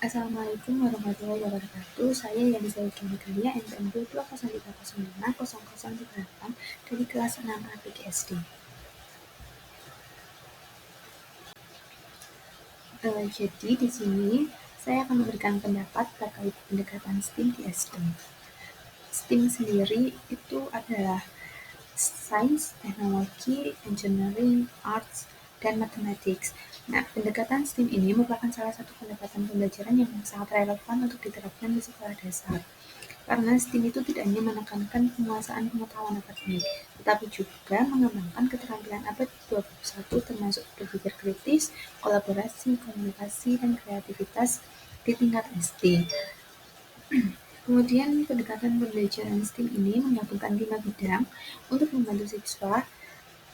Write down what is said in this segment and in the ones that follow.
Assalamualaikum warahmatullahi wabarakatuh. Saya Yaliza Wikimegalia, NPM 22050038 dari kelas 6A PGSD. Jadi di sini saya akan memberikan pendapat terkait pendekatan STEAM di SD. STEAM sendiri itu adalah Science, Teknologi, Engineering, Arts, dan Mathematics. Nah, pendekatan STEAM ini merupakan salah satu pendekatan pembelajaran yang sangat relevan untuk diterapkan di sekolah dasar. Karena STEAM itu tidak hanya menekankan penguasaan pengetahuan akademik, tetapi juga mengembangkan keterampilan abad 21 termasuk berpikir kritis, kolaborasi, komunikasi, dan kreativitas di tingkat SD. Kemudian pendekatan pembelajaran STEAM ini menggabungkan 5 bidang untuk membantu siswa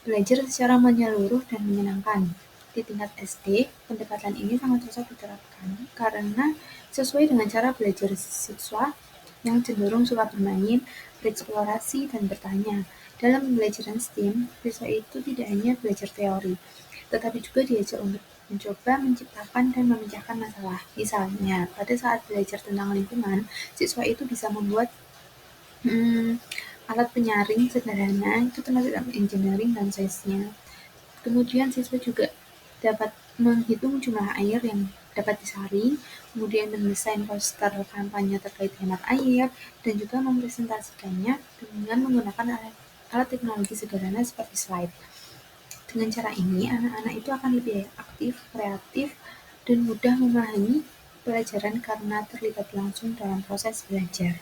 belajar secara menyeluruh dan menyenangkan. Di tingkat SD, pendekatan ini sangat cocok diterapkan karena sesuai dengan cara belajar siswa yang cenderung suka bermain, bereksplorasi, dan bertanya. Dalam pembelajaran STEAM, siswa itu tidak hanya belajar teori, tetapi juga diajar untuk mencoba menciptakan dan memecahkan masalah. Misalnya, pada saat belajar tentang lingkungan, siswa itu bisa membuat alat penyaring sederhana, itu termasuk dalam engineering dan size-nya. Kemudian siswa juga dapat menghitung jumlah air yang dapat disaring, kemudian mendesain poster kampanye terkait hemat air, dan juga mempresentasikannya dengan menggunakan alat teknologi sederhana seperti slide. Dengan cara ini, anak-anak itu akan lebih aktif, kreatif, dan mudah memahami pelajaran karena terlibat langsung dalam proses belajar.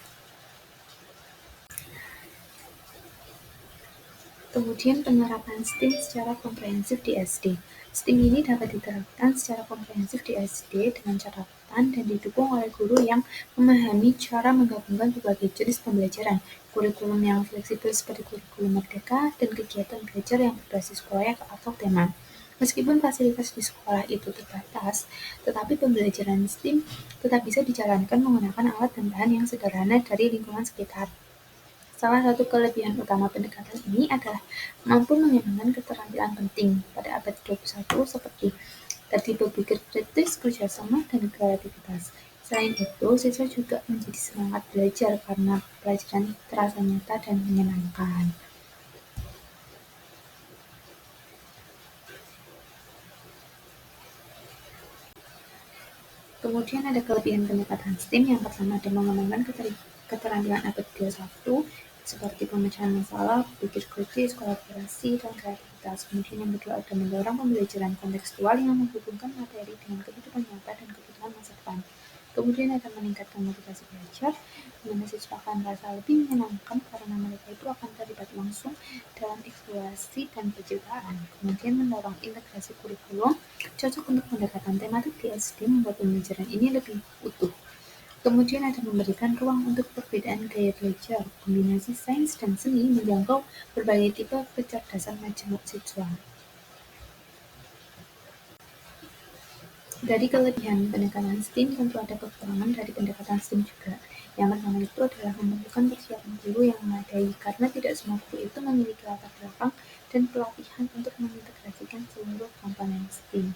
Kemudian penerapan STEAM secara komprehensif di SD. STEAM ini dapat diterapkan secara komprehensif di SD dengan catatan dan didukung oleh guru yang memahami cara menggabungkan berbagai jenis pembelajaran, kurikulum yang fleksibel seperti kurikulum merdeka, dan kegiatan belajar yang berbasis proyek atau tema. Meskipun fasilitas di sekolah itu terbatas, tetapi pembelajaran STEAM tetap bisa dijalankan menggunakan alat dan bahan yang sederhana dari lingkungan sekitar. Salah satu kelebihan utama pendekatan ini adalah mampu mengembangkan keterampilan penting pada abad 21 seperti tadi berpikir kritis, kerjasama, dan kreativitas. Selain itu, siswa juga menjadi semangat belajar karena pelajaran terasa nyata dan menyenangkan. Kemudian ada kelebihan pendekatan STEAM. Yang pertama ada mengembangkan keterampilan abad 21 seperti pemecahan masalah, berpikir kritis, kolaborasi, dan kreativitas. Kemudian yang kedua ada mendorong pembelajaran kontekstual yang menghubungkan materi dengan kehidupan nyata dan kebutuhan masa depan. Kemudian akan meningkatkan motivasi belajar, di mana siswa akan merasa lebih menyenangkan karena mereka itu akan terlibat langsung dalam eksplorasi dan penciptaan. Kemudian mendorong integrasi kurikulum, cocok untuk pendekatan tematik di SD membuat pembelajaran ini lebih utuh. Kemudian ada memberikan ruang untuk perbedaan gaya belajar, kombinasi sains dan seni menjangkau berbagai tipe kecerdasan majemuk siswa. Dari kelebihan pendekatan STEAM, tentu ada kekurangan dari pendekatan STEAM juga. Yang pertama itu adalah membutuhkan persiapan guru yang memadai, karena tidak semua guru itu memiliki latar belakang dan pelatihan untuk mengintegrasikan seluruh komponen STEAM.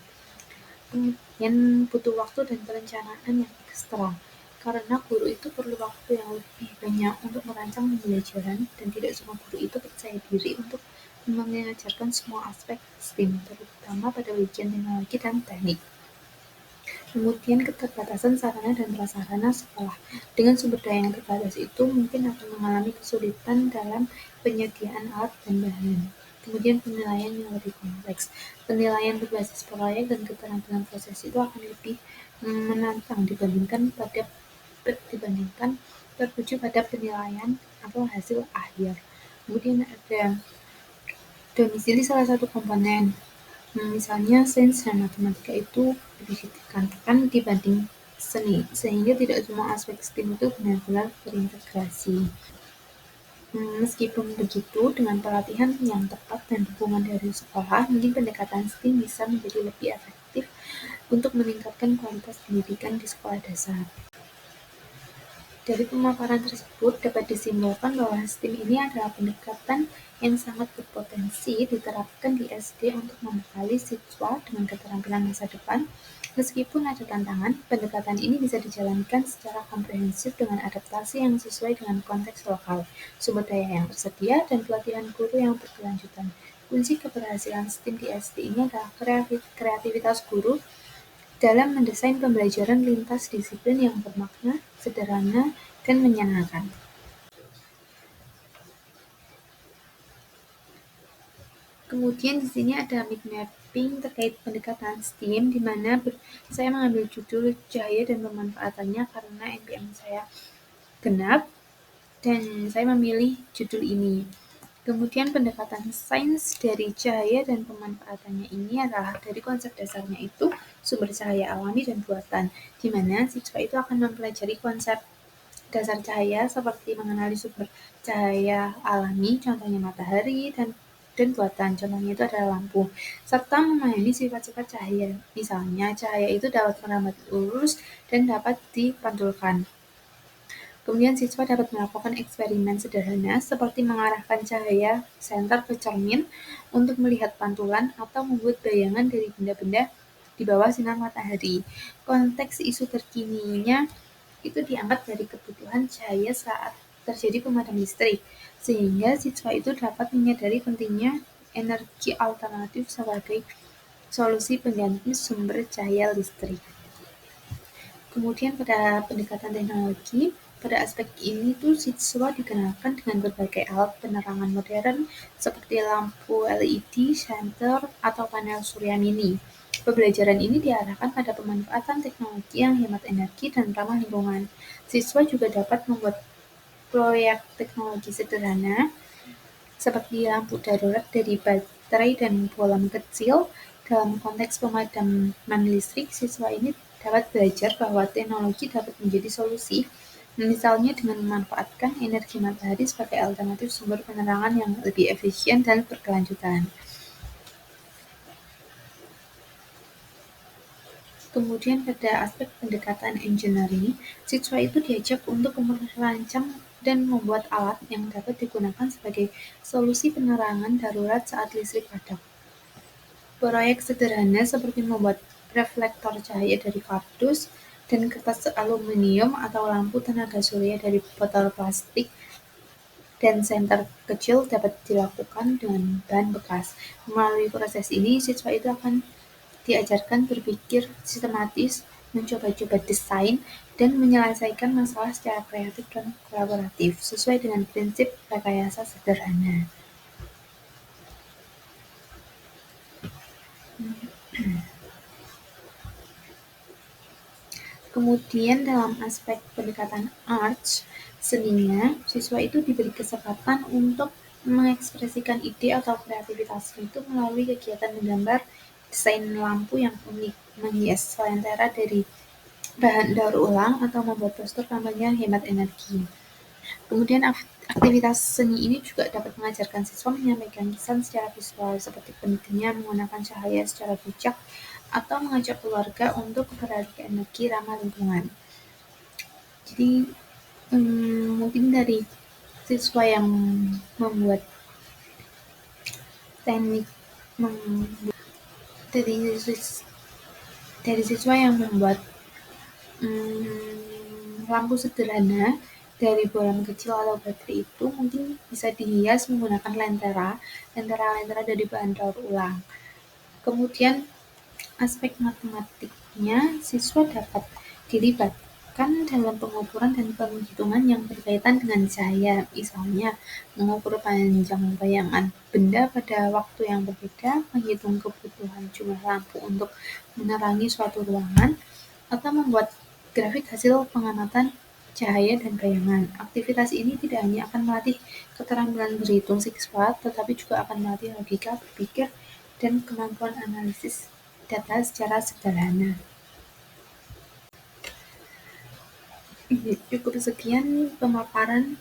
Kemudian butuh waktu dan perencanaan yang ekstra, karena guru itu perlu waktu yang lebih banyak untuk merancang pembelajaran dan tidak semua guru itu percaya diri untuk mengajarkan semua aspek STEAM, terutama pada ujian teknologi dan teknik. Kemudian keterbatasan sarana dan prasarana sekolah. Dengan sumber daya yang terbatas itu mungkin akan mengalami kesulitan dalam penyediaan alat dan bahan. Kemudian penilaian yang lebih kompleks. Penilaian berbasis proyek dan keterampilan proses itu akan lebih menantang dibandingkan tertuju pada penilaian atau hasil akhir. Kemudian ada domisili salah satu komponen. Misalnya sains dan matematika itu lebih ditekankan dibanding seni, sehingga tidak semua aspek STEAM itu benar-benar terintegrasi. Meskipun begitu, dengan pelatihan yang tepat dan dukungan dari sekolah, mungkin pendekatan STEAM bisa menjadi lebih efektif untuk meningkatkan kualitas pendidikan di sekolah dasar. Dari pemaparan tersebut dapat disimpulkan bahwa STEAM ini adalah pendekatan yang sangat berpotensi diterapkan di SD untuk membekali siswa dengan keterampilan masa depan. Meskipun ada tantangan, pendekatan ini bisa dijalankan secara komprehensif dengan adaptasi yang sesuai dengan konteks lokal, sumber daya yang tersedia, dan pelatihan guru yang berkelanjutan. Kunci keberhasilan STEAM di SD ini adalah kreativitas guru dalam mendesain pembelajaran lintas disiplin yang bermakna, sederhana, dan menyenangkan. Kemudian di sini ada mind mapping terkait pendekatan STEAM, di mana saya mengambil judul cahaya dan pemanfaatannya karena NPM saya genap, dan saya memilih judul ini. Kemudian pendekatan sains dari cahaya dan pemanfaatannya ini adalah dari konsep dasarnya itu sumber cahaya alami dan buatan, di mana siswa itu akan mempelajari konsep dasar cahaya seperti mengenali sumber cahaya alami, contohnya matahari, dan buatan, contohnya itu adalah lampu, serta memahami sifat-sifat cahaya. Misalnya, cahaya itu dapat merambat lurus dan dapat dipantulkan. Kemudian siswa dapat melakukan eksperimen sederhana seperti mengarahkan cahaya senter ke cermin untuk melihat pantulan atau membuat bayangan dari benda-benda di bawah sinar matahari. Konteks isu terkininya itu diangkat dari kebutuhan cahaya saat terjadi pemadaman listrik, sehingga siswa itu dapat menyadari pentingnya energi alternatif sebagai solusi pengganti sumber cahaya listrik. Kemudian pada pendekatan teknologi, pada aspek ini tuh siswa dikenalkan dengan berbagai alat penerangan modern seperti lampu LED, senter, atau panel surya mini. Pembelajaran ini diarahkan pada pemanfaatan teknologi yang hemat energi dan ramah lingkungan. Siswa juga dapat membuat proyek teknologi sederhana seperti lampu darurat dari baterai dan bolam kecil. Dalam konteks pemadaman listrik, siswa ini dapat belajar bahwa teknologi dapat menjadi solusi, misalnya dengan memanfaatkan energi matahari sebagai alternatif sumber penerangan yang lebih efisien dan berkelanjutan. Kemudian pada aspek pendekatan engineering, siswa itu diajak untuk merancang dan membuat alat yang dapat digunakan sebagai solusi penerangan darurat saat listrik padam. Proyek sederhana seperti membuat reflektor cahaya dari kardus dan kertas aluminium atau lampu tenaga surya dari botol plastik dan senter kecil dapat dilakukan dengan bahan bekas. Melalui proses ini, siswa itu akan diajarkan berpikir sistematis, mencoba-coba desain, dan menyelesaikan masalah secara kreatif dan kolaboratif, sesuai dengan prinsip rekayasa sederhana. Kemudian dalam aspek pendekatan arts, seninya, siswa itu diberi kesempatan untuk mengekspresikan ide atau kreativitasnya itu melalui kegiatan menggambar, desain lampu yang unik, menghias lentera dari bahan daur ulang, atau membuat poster kampanye hemat energi. Kemudian aktivitas seni ini juga dapat mengajarkan siswa menyampaikan pesan secara visual, seperti pentingnya menggunakan cahaya secara bijak atau mengajak keluarga untuk beralih ke energi ramah lingkungan. Jadi mungkin dari siswa yang membuat teknik dari siswa yang membuat lampu sederhana dari bolam kecil atau baterai itu mungkin bisa dihias menggunakan lentera dari bahan daur ulang. Kemudian aspek matematiknya, siswa dapat dilibatkan dalam pengukuran dan penghitungan yang berkaitan dengan cahaya, misalnya mengukur panjang bayangan benda pada waktu yang berbeda, menghitung kebutuhan jumlah lampu untuk menerangi suatu ruangan, atau membuat grafik hasil pengamatan cahaya dan bayangan. Aktivitas ini tidak hanya akan melatih keterampilan berhitung siswa, tetapi juga akan melatih logika berpikir dan kemampuan analisis data secara sederhana. Cukup sekian pemaparan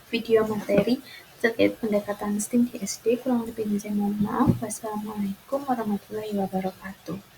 video materi terkait pendekatan STEAM di SD. Kurang lebihnya saya mohon maaf. Wassalamualaikum warahmatullahi wabarakatuh.